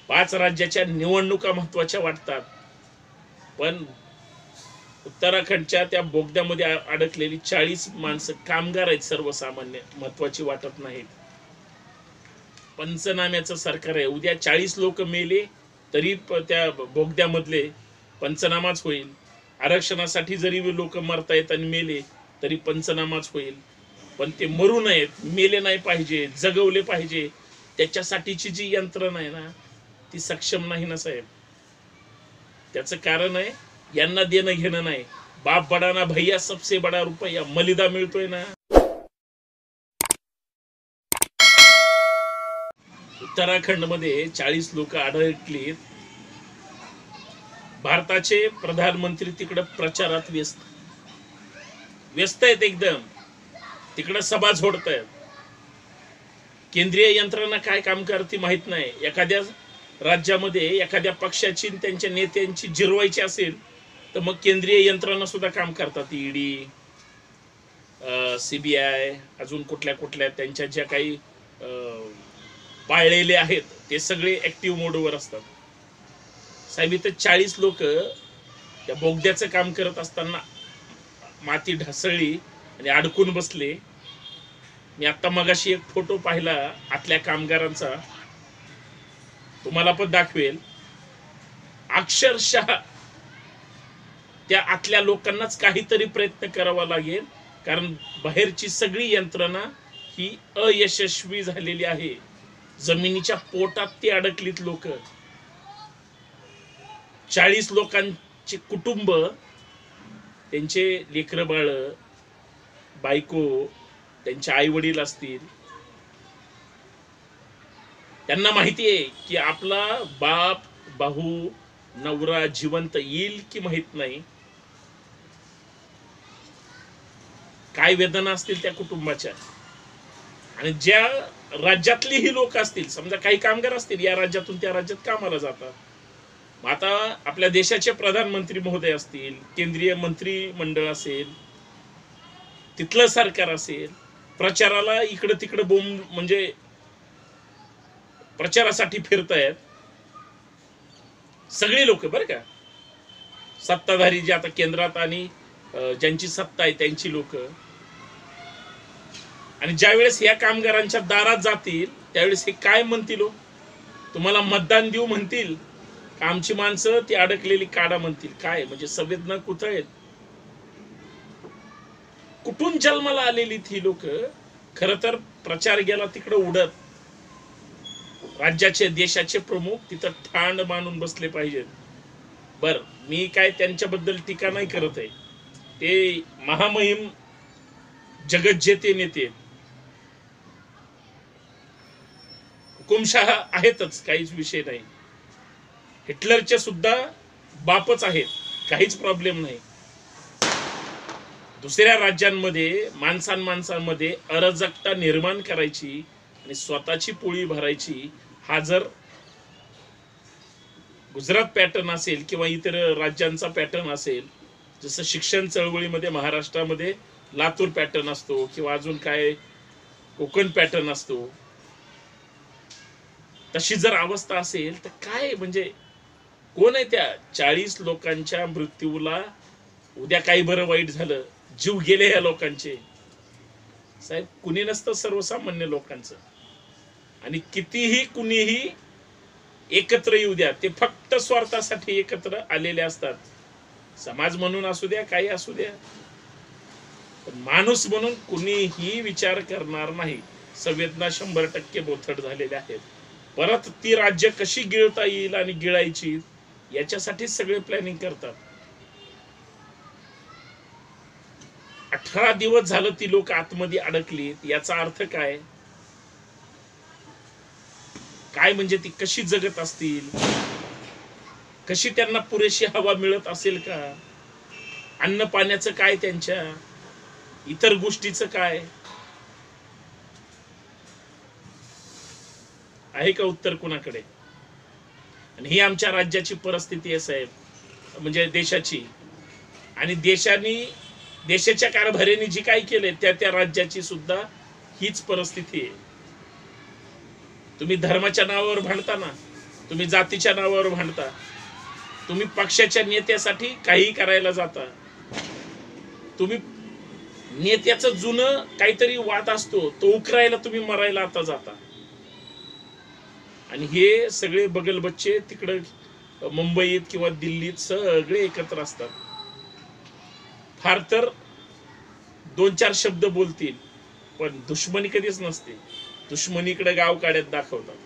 5 राज्याच्या निवडणुका महत्त्वाच्या वाटतात, पण उत्तराखंडच्या त्या बोगद्यामध्ये अडकलेली 40 माणसं कामगार आहेत, सर्वसामान्य महत्त्वाची वाटत नाहीत. पंचनाम्याचं सरकार आहे. उद्या 40 लोक मेले तरी त्या बोगद्यामधले पंचनामाच होईल. आरक्षणासाठी जरी लोक मरतायत आणि मेले तरी पंचनामाच होईल. पण ते मरू नयेत, मेले नाही पाहिजे, जगवले पाहिजे, त्याच्यासाठीची जी यंत्रणा आहे ना ती सक्षम नाही ना साहेब. त्याचं कारण आहे यांना देणं घेणं नाही. बाप बडा ना भैया सबसे बडा रुपया मलिदा मिळतोय ना. उत्तराखंड मध्ये 40 लोक अडकलीत. भारताचे प्रधानमंत्री तिकडे प्रचारात व्यस्त आहेत एकदम. तिकडे सभा झोडतायत. केंद्रीय यंत्रणा काय काम करते माहित नाही. एखाद्या राज्यामध्ये एखाद्या पक्षाची त्यांच्या नेत्यांची जिरवायची असेल तर मग केंद्रीय यंत्रणा सुद्धा काम करतात. ईडी, सीबीआय, अजून कुठल्या कुठल्या त्यांच्या ज्या काही पाळलेले आहेत ते सगळे ऍक्टिव्ह मोडवर असतात. साहेब इथं 40 लोक त्या बोगद्याचं काम करत असताना माती ढासळली आणि अडकून बसले. मी आता मगाशी एक फोटो पाहिला आतल्या कामगारांचा, तुम्हाला पण दाखवेल. अक्षरशः त्या आतल्या लोकांनाच काहीतरी प्रयत्न करावा लागेल, कारण बाहेरची सगळी यंत्रणा ही अयशस्वी झालेली आहे. जमिनीच्या पोटात ती अडकलीत लोक. 40 लोकांचे कुटुंब, त्यांचे लेकरं बाळ, बायको, त्यांचे आई वडील असतील. त्यांना माहिती आहे की आपला बाप, भाऊ, नवरा जिवंत येईल की माहित नाही. काय वेदना असतील त्या कुटुंबाच्या. आणि ज्या राज्यातली ही लोक असतील, समजा काही कामगार असतील या राज्यातून त्या राज्यात कामाला जातात. आता आपल्या देशाचे प्रधानमंत्री महोदय असतील, केंद्रीय मंत्रिमंडळ असेल, तिथलं सरकार असेल, प्रचाराला इकडं तिकडं बोंब म्हणजे प्रचारासाठी फिरतायत सगळी लोक बरं का. सत्ताधारी जे आता केंद्रात आणि ज्यांची सत्ता आहे त्यांची लोक. आणि ज्यावेळेस या कामगारांच्या दारात जातील त्यावेळेस हे काय म्हणतील, तुम्हाला मतदान देऊ म्हणतील का आमची माणसं ती अडकलेली काढा म्हणतील. काय म्हणजे संवेदना कुठं आहेत, कुठून जन्माला आलेली ती लोक. खर तर प्रचार गेला तिकडे उडत. राज्याचे देशाचे प्रमुख तिथं ठाण मानून बसले पाहिजेत. बर, मी काय त्यांच्याबद्दल टीका नाही करत आहे. ते महामहिम जगत जेते नेते हुकुमशाह आहेतच, काहीच विषय नाही. हिटलरचे सुद्धा बापच आहेत, काहीच प्रॉब्लेम नाही. दुसऱ्या राज्यांमध्ये माणसांमध्ये अराजकता निर्माण करायची आणि स्वतःची पोळी भरायची, हा जर गुजरात पॅटर्न असेल किंवा इतर राज्यांचा पॅटर्न असेल, जसं शिक्षण चळवळीमध्ये महाराष्ट्रामध्ये लातूर पॅटर्न असतो किंवा अजून काय कोकण पॅटर्न असतो, तशी जर अवस्था असेल तर काय म्हणजे कोण आहे त्या 40 लोकांच्या मृत्यूला उद्या काही बरं वाईट झालं, जीव गेले या लोकांचे, साहेब कुणी नसतं सर्वसामान्य लोकांचं. आणि कितीही कुणीही एकत्र येऊ द्या, ते फक्त स्वार्थासाठी एकत्र आलेले असतात. समाज म्हणून असू द्या, काही असू द्या, पण माणूस म्हणून कुणीही विचार करणार नाही. संवेदना 100% बोथट झालेल्या आहेत. परत ती राज्य कशी गिळता येईल आणि गिळायची याच्यासाठी सगळे प्लॅनिंग करतात. 18 दिवस झालं ती लोक आतमध्ये अडकलीत. याचा अर्थ काय काय म्हणजे ती कशी जगत असतील, कशी त्यांना पुरेशी हवा मिळत असेल का, अन्न पाण्याचं काय, त्यांच्या इतर गोष्टीचं काय आहे का उत्तर कुणाकडे. आणि ही आमच्या राज्याची परिस्थिती आहे साहेब, म्हणजे देशाची. आणि देशाच्या कारभारीने जी काय केले त्या राज्याची सुद्धा हीच परिस्थिती आहे. तुम्ही धर्माच्या नावावर भांडता ना, तुम्ही जातीच्या नावावर भांडता, तुम्ही पक्षाच्या नेत्यासाठी काही करायला जाता, तुम्ही नेत्याचं जुनं काहीतरी वाद असतो तो उकरायला तुम्ही मरायला आता जाता. आणि हे सगळे बगलबच्चे तिकडं मुंबईत किंवा दिल्लीत सगळे एकत्र असतात. फार तर 2-4 शब्द बोलतील, पण दुश्मनी कधीच नसते. दुश्मनीकडे गाव काढ्यात दाखवतात.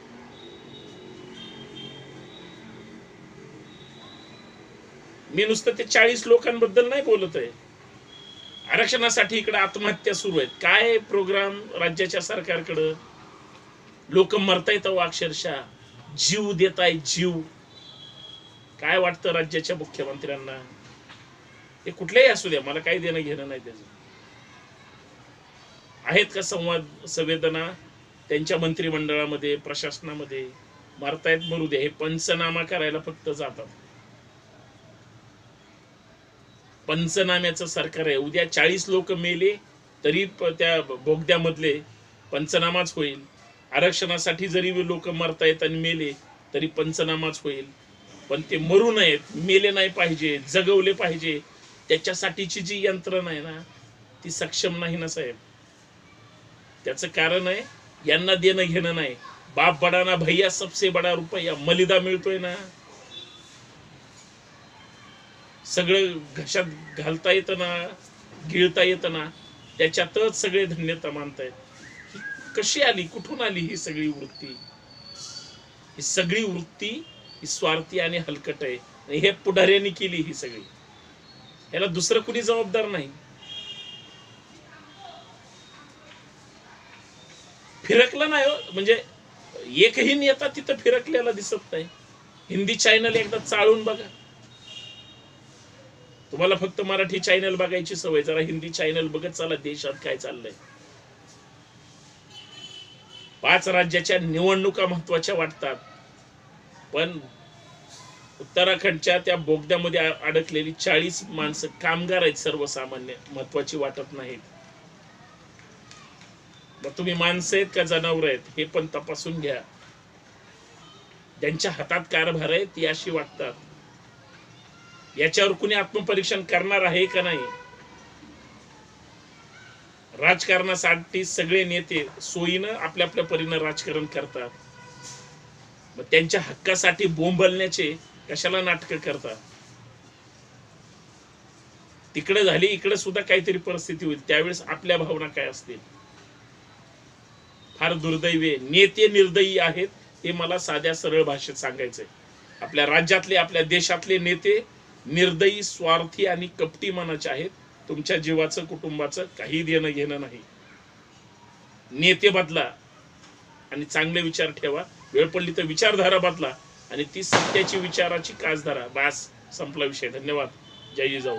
मी नुसतं ते 40 लोकांबद्दल नाही बोलत आहे. आरक्षणासाठी इकडे आत्महत्या सुरू आहेत. काय प्रोग्राम राज्याच्या सरकारकडे? लोक मरतायत अक्षरशः, जीव देताय जीव. काय वाटतं राज्याच्या मुख्यमंत्र्यांना? हे कुठलेही असू द्या, मला काही देणं घेणं नाही त्याचं. आहेत का संवेदना त्यांच्या मंत्रिमंडळामध्ये, प्रशासनामध्ये? मरतायत मरू दे, हे पंचनामा करायला फक्त जातात. पंचनाम्याचं सरकार आहे. उद्या 40 लोक मेले तरी त्या बोगद्यामधले पंचनामाच होईल. आरक्षणासाठी जरी लोक मरतायत आणि मेले तरी पंचनामाच होईल. पण ते मरू नयेत, मेले नाही पाहिजे, जगवले पाहिजे, त्याच्यासाठीची जी यंत्रणा आहे ना ती सक्षम नाही ना साहेब. त्याचं कारण आहे यांना देणं घेणं नाही. बाप बडा ना भैया सबसे बडा रुपया, मलिदा मिळतोय ना, सगळं घशात घालता येतं ना, गिळता येतं ना, त्याच्यातच सगळे धन्यता मानतायत. कशी आली, कुठून आली ही सगळी वृत्ती? ही सगळी वृत्ती ही स्वार्थी आणि हलकट आहे. आणि हे पुढाऱ्यांनी केली ही सगळी. याला दुसरं कुणी जबाबदार नाही. फिरकला नाही म्हणजे एकही नेता तिथं फिरकलेला दिसत नाही. हिंदी चॅनल एकदा चाळून बघा. तुम्हाला फक्त मराठी चॅनल बघायची सवय, जरा हिंदी चॅनल बघत चला देशात काय चाललंय. 5 राज्याच्या निवडणुका महत्वाच्या वाटतात, पण उत्तराखंडच्या त्या बोगद्यामध्ये अडकलेली 40 माणसं, कामगार आहेत सर्वसामान्य, महत्वाची वाटत नाहीत. मग तुम्ही माणसं आहेत का जनावर आहेत हे पण तपासून घ्या. ज्यांच्या हातात कारभार आहे ती अशी वाटतात. याच्यावर कुणी आत्मपरीक्षण करणार आहे का नाही? राजकारणासाठी सगळे नेते सोयीनं आपल्या आपल्या परीनं राजकारण करतात. मग त्यांच्या हक्कासाठी बोंबलण्याचे कशाला नाटकं करतात? तिकडे झाली, इकडे सुद्धा काहीतरी परिस्थिती होईल, त्यावेळेस आपल्या भावना काय असतील? फार दुर्दैवी आहे. नेते निर्दयी आहेत हे मला साध्या सरळ भाषेत सांगायचंय. आपल्या राज्यातले, आपल्या देशातले नेते निर्दयी, स्वार्थी आणि कपटी मनाचे आहेत. तुमच्या जीवाचं, कुटुंबाचं काही देणं घेणं नाही. नेते बदला आणि चांगले विचार ठेवा. वेळ पडली तर विचारधारा बदला आणि ती सत्याची विचाराची कास धरा. बस, संपला विषय. धन्यवाद. जय जिजाऊ.